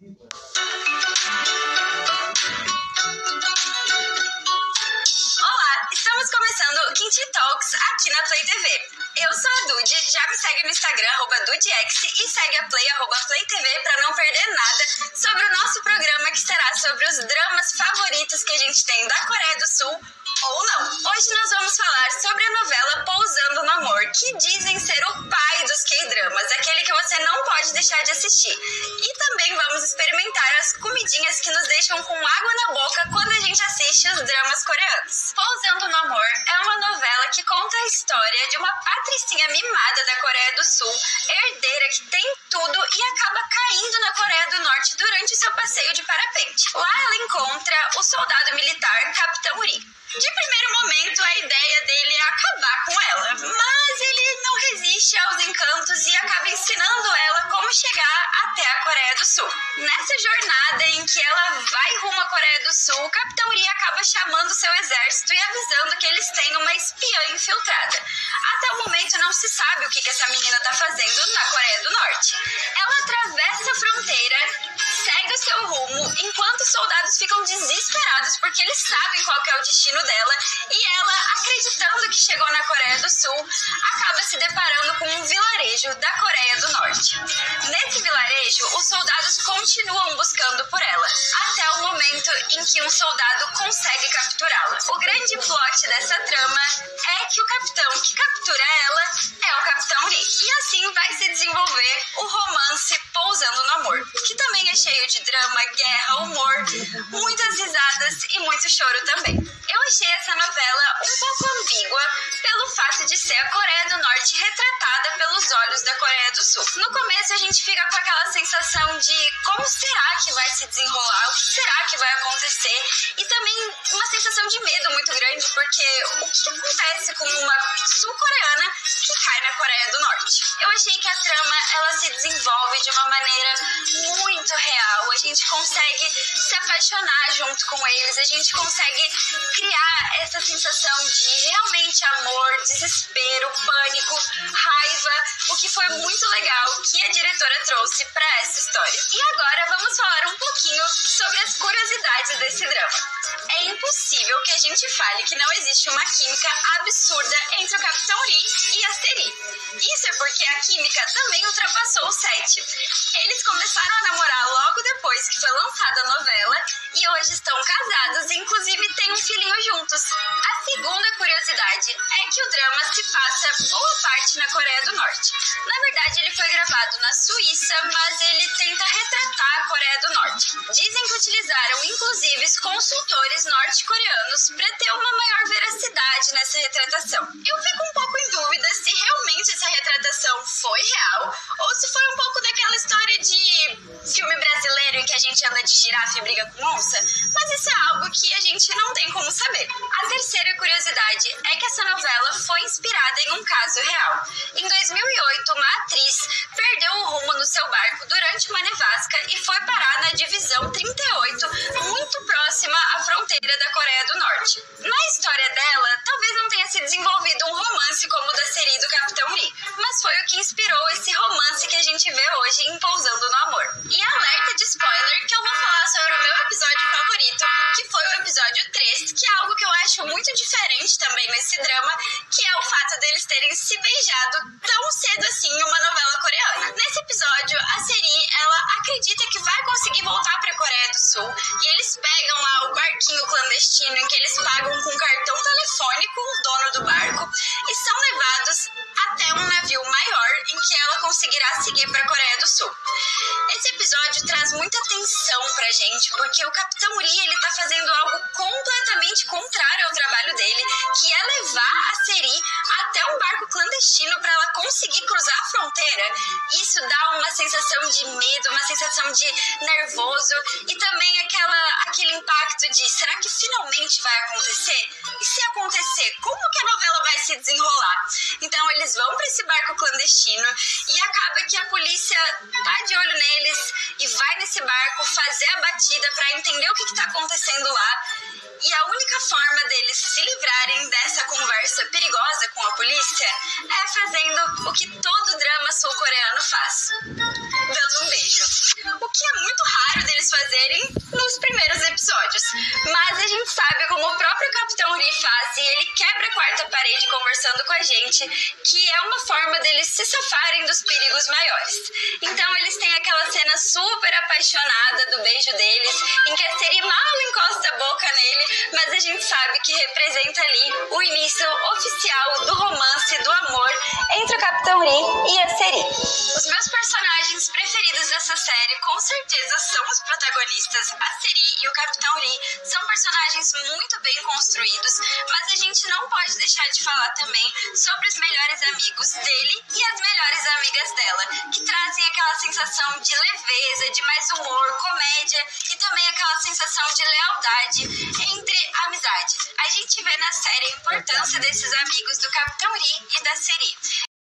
Olá, estamos começando o Kinty Talks aqui na Play TV. Eu sou a Dude, já me segue no Instagram, @DudeX, e segue a Play, @PlayTV, para não perder nada sobre o nosso programa que será sobre os dramas favoritos que a gente tem da Coreia do Sul ou não. Hoje nós vamos falar sobre a novela Pousando no Amor, que dizem ser o pai dos K-dramas, aquele que você não pode deixar de assistir. E também vamos experimentar as comidinhas que nos deixam com água na boca quando a gente assiste os dramas coreanos. Pousando no Amor é uma novela que conta a história de uma patricinha mimada da Coreia do Sul, herdeira que tem tudo e acaba caindo na Coreia do Norte durante o seu passeio de parapente. Lá ela encontra o soldado militar Capitão Uri. De primeiro momento, a ideia dele é acabar com ela, mas ele não resiste aos encantos e acaba ensinando ela como chegar até a Coreia do Sul. Nessa jornada em que ela vai rumo à Coreia do Sul, o Capitão Ri acaba chamando seu exército e avisando que eles têm uma espiã infiltrada. Até o momento não se sabe o que essa menina está fazendo na Coreia do Norte. Ela atravessa a fronteira, segue o seu rumo, enquanto os soldados ficam desesperados porque eles sabem qual que é o destino dela, e ela, acreditando que chegou na Coreia do Sul, acaba se deparando com um vilarejo da Coreia do Norte. Nesse vilarejo, os soldados continuam buscando por ela, até o momento em que um soldado consegue capturá-la. O grande plot dessa trama é que o capitão que captura ela é o Capitão Ri, e assim vai se desenvolver o romance Pousando no Amor, que também é cheio de drama, guerra, humor, muitas risadas e muito choro também. Eu achei essa novela um pouco ambígua pelo fato de ser a Coreia do Norte retratada pelos olhos da Coreia do Sul. No começo a gente fica com aquela sensação de como será que vai se desenrolar, o que será que vai acontecer, e também uma sensação de medo muito grande, porque o que acontece com uma sul-coreana que cai na Coreia do Norte? Eu achei que a trama ela se desenvolve de uma maneira muito real, a gente consegue se apaixonar junto com eles, a gente consegue criar essa sensação de realmente amor, desespero, pânico, raiva, o que foi muito legal que a diretora trouxe para essa história. E agora vamos falar um pouquinho sobre as curiosidades desse drama. É impossível que a gente fale que não existe uma química absurda entre o Capitão Ri e a Seri. Isso é porque a química também ultrapassou o set. Eles começaram a namorar logo depois que foi lançada a novela e hoje estão casados e inclusive têm um filhinho juntos. A segunda curiosidade é que o drama se passa boa parte na Coreia do Norte. Na verdade, ele foi gravado na Suíça, mas ele tenta retratar a Coreia do Norte. Dizem que utilizaram inclusive consultores norte-coreanos para ter uma maior veracidade nessa retratação. Eu fico um pouco em dúvida se realmente essa retratação foi real ou se foi um pouco daquela história de filme brasileiro em que a gente anda de girafa e briga com onça, mas isso é algo que a gente não tem como saber. A terceira curiosidade é que essa novela foi inspirada em um caso real. Em 2008, uma atriz perdeu o rumo no seu barco durante uma nevasca e foi parar na divisão 38, muito próxima à fronteira da Coreia do Norte. Na história dela, talvez não tenha se desenvolvido um romance como o da Seri e do Capitão Ri, mas foi o que inspirou esse romance que a gente vê hoje em Pousando no Amor. E alerta de spoiler que eu vou falar sobre o meu episódio favorito, que foi o episódio 3, que é algo que eu acho muito diferente também nesse drama, que é o fato deles terem se beijado tão cedo assim em uma novela coreana. Nesse episódio, a Seri, ela acredita que vai conseguir voltar para a Coreia do Sul e eles pegam lá o barquinho clandestino em que eles pagam com cartão telefônico o dono do barco e são levados até um navio maior em que ela conseguirá seguir para a Coreia do Sul. Esse episódio traz muita tensão pra gente, porque o Capitão Ri, ele tá fazendo algo completamente contrário ao trabalho dele, que é levar a Seri até um barco clandestino para ela conseguir cruzar a fronteira. Isso dá uma sensação de medo, uma sensação de nervoso e também aquele impacto de será que finalmente vai acontecer? E se acontecer, como que a novela vai se desenrolar? Então eles vão para esse barco clandestino e acaba que a polícia tá de olho neles e vai nesse barco fazer a batida para entender o que está acontecendo lá. E a única forma deles se livrarem dessa conversa perigosa com a polícia é fazendo o que todo drama sul-coreano faz: dando um beijo. O que é muito raro fazerem nos primeiros episódios. Mas a gente sabe, como o próprio Capitão Ri faz, e ele quebra a quarta parede conversando com a gente, que é uma forma deles se safarem dos perigos maiores. Então eles têm aquela cena super apaixonada do beijo deles, em que a Seri mal encosta a boca nele, mas a gente sabe que representa ali o início oficial do romance, do amor entre o Capitão Ri e a Seri. Os meus personagens preferidos dessa série com certeza são os protagonistas. A Seri e o Capitão Ri são personagens muito bem construídos, mas a gente não pode deixar de falar também sobre os melhores amigos dele e as melhores amigas dela, que trazem aquela sensação de leveza, de mais humor, comédia e também aquela sensação de lealdade entre amizade. A gente vê na série a importância desses amigos do Capitão Ri e da Seri.